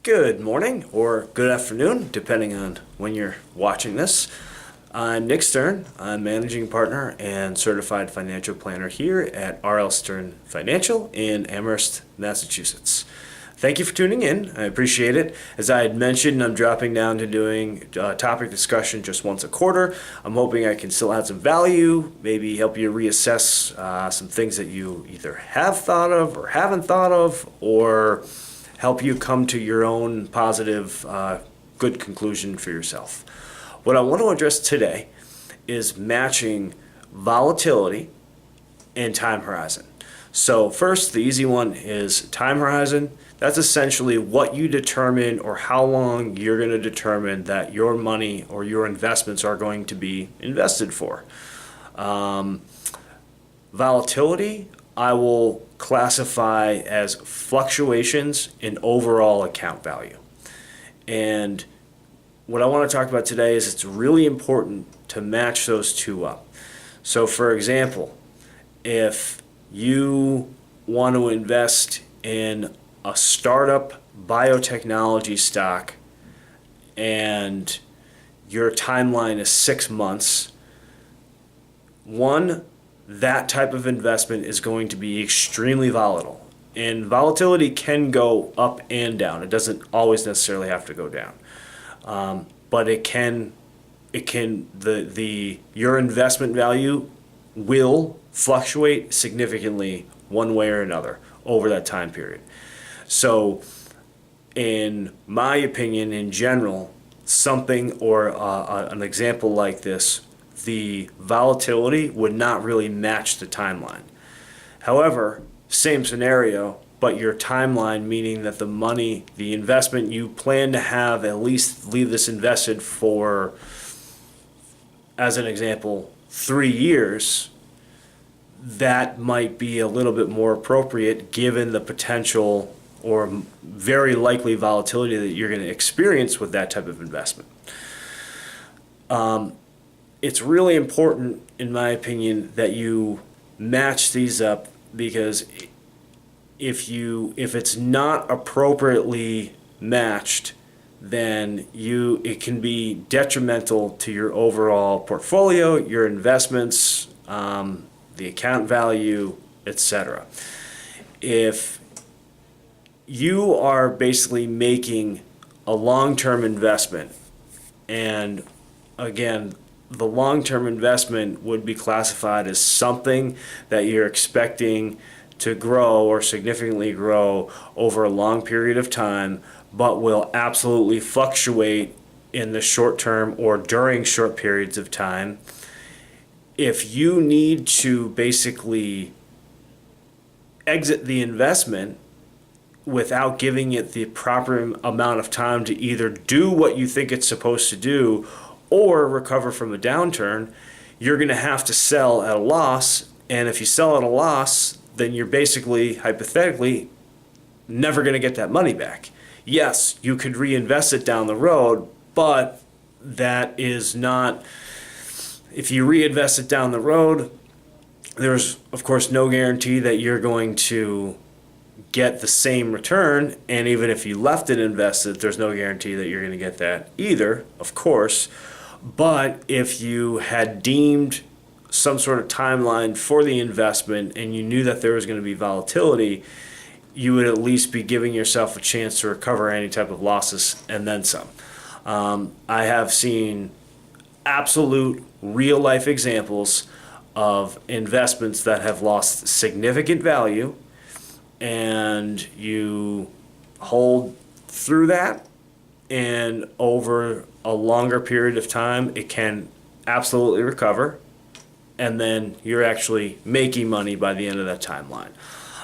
Good morning or good afternoon, depending on when you're watching this. I'm Nick Stern. I'm managing partner and certified financial planner here at R.L. Stern Financial in Amherst, Massachusetts. Thank you for tuning in. I appreciate it. As I had mentioned, I'm dropping down to doing topic discussion just once a quarter. I'm hoping I can still add some value, maybe help you reassess some things that you either have thought of or haven't thought of, or help you come to your own positive, good conclusion for yourself. What I want to address today is matching volatility and time horizon. So first, the easy one is time horizon. That's essentially what you determine or how long you're going to determine that your money or your investments are going to be invested for. Volatility, I will classify as fluctuations in overall account value. And what I want to talk about today is it's really important to match those two up. So for example, if you want to invest in a startup biotechnology stock and your timeline is 6 months, that type of investment is going to be extremely volatile. And volatility can go up and down. It doesn't always necessarily have to go down. But your investment value will fluctuate significantly one way or another over that time period. So in my opinion, in general, something or an example like this, the volatility would not really match the timeline. However, same scenario, but your timeline, meaning that the investment you plan to have, at least leave this invested for, as an example, 3 years, that might be a little bit more appropriate given the potential or very likely volatility that you're going to experience with that type of investment. It's really important, in my opinion, that you match these up, because if it's not appropriately matched, then it can be detrimental to your overall portfolio, your investments, the account value, etc. If you are basically making a long-term investment, and again, the long-term investment would be classified as something that you're expecting to grow or significantly grow over a long period of time, but will absolutely fluctuate in the short term or during short periods of time. If you need to basically exit the investment without giving it the proper amount of time to either do what you think it's supposed to do or recover from a downturn, you're going to have to sell at a loss. And if you sell at a loss, then you're basically, hypothetically, never going to get that money back. Yes, you could reinvest it down the road, but that is not, if you reinvest it down the road, there's, of course, no guarantee that you're going to get the same return. And even if you left it invested, there's no guarantee that you're going to get that either, of course. But if you had deemed some sort of timeline for the investment and you knew that there was going to be volatility, you would at least be giving yourself a chance to recover any type of losses and then some. I have seen absolute real-life examples of investments that have lost significant value, and you hold through that, and over a longer period of time, it can absolutely recover, and then you're actually making money by the end of that timeline.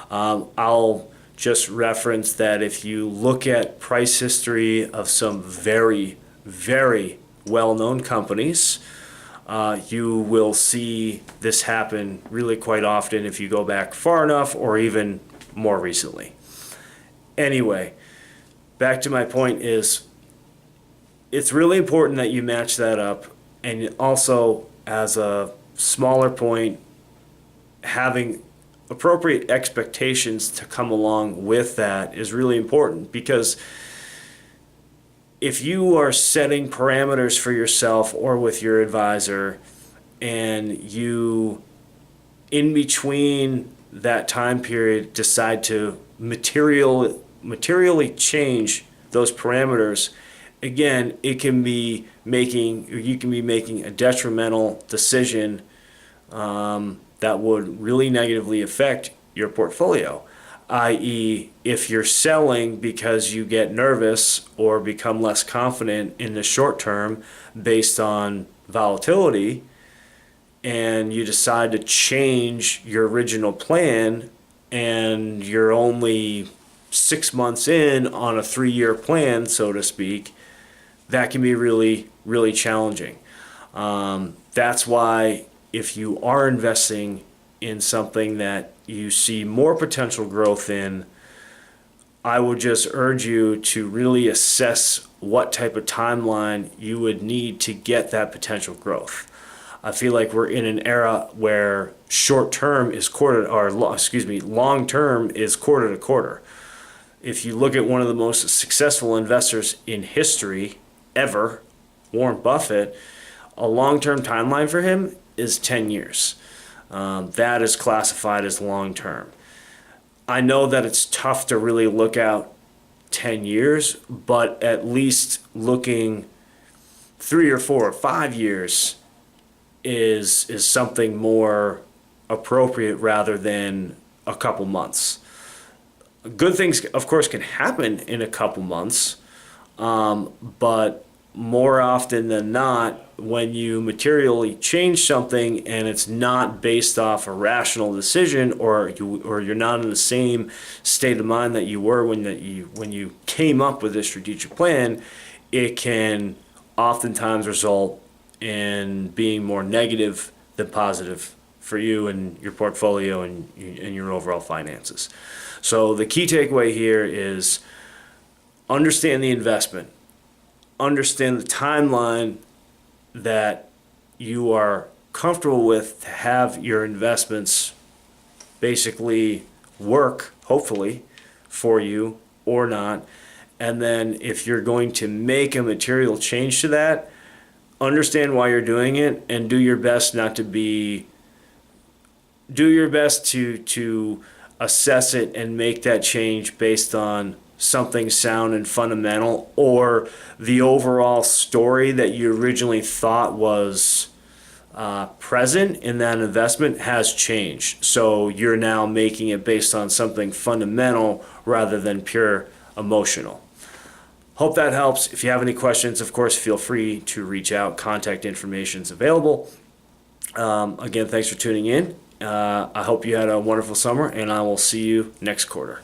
I'll just reference that if you look at price history of some very, very well-known companies, you will see this happen really quite often if you go back far enough or even more recently. Anyway, back to my point is, it's really important that you match that up, and also, as a smaller point, having appropriate expectations to come along with that is really important, because if you are setting parameters for yourself or with your advisor, and you, in between that time period, decide to materially change those parameters, again, you can be making a detrimental decision that would really negatively affect your portfolio, i.e., if you're selling because you get nervous or become less confident in the short term based on volatility, and you decide to change your original plan, and you're only 6 months in on a 3-year plan, so to speak, that can be really, really challenging. That's why if you are investing in something that you see more potential growth in, I would just urge you to really assess what type of timeline you would need to get that potential growth. I feel like we're in an era where long term is quarter to quarter. If you look at one of the most successful investors in history ever, Warren Buffett, a long-term timeline for him is 10 years. That is classified as long-term. I know that it's tough to really look out 10 years, but at least looking 3 or 4 or 5 years is something more appropriate rather than a couple months. Good things, of course, can happen in a couple months, but more often than not, when you materially change something and it's not based off a rational decision, or you're not in the same state of mind that you were when you came up with this strategic plan, it can oftentimes result in being more negative than positive for you and your portfolio and your overall finances. So the key takeaway here is understand the investment, understand the timeline that you are comfortable with to have your investments basically work, hopefully, for you or not. And then if you're going to make a material change to that, understand why you're doing it and do your best to assess it and make that change based on something sound and fundamental, or the overall story that you originally thought was present in that investment has changed. So you're now making it based on something fundamental rather than pure emotional. Hope that helps. If you have any questions, of course, feel free to reach out. Contact information is available. Again, thanks for tuning in. I hope you had a wonderful summer, and I will see you next quarter.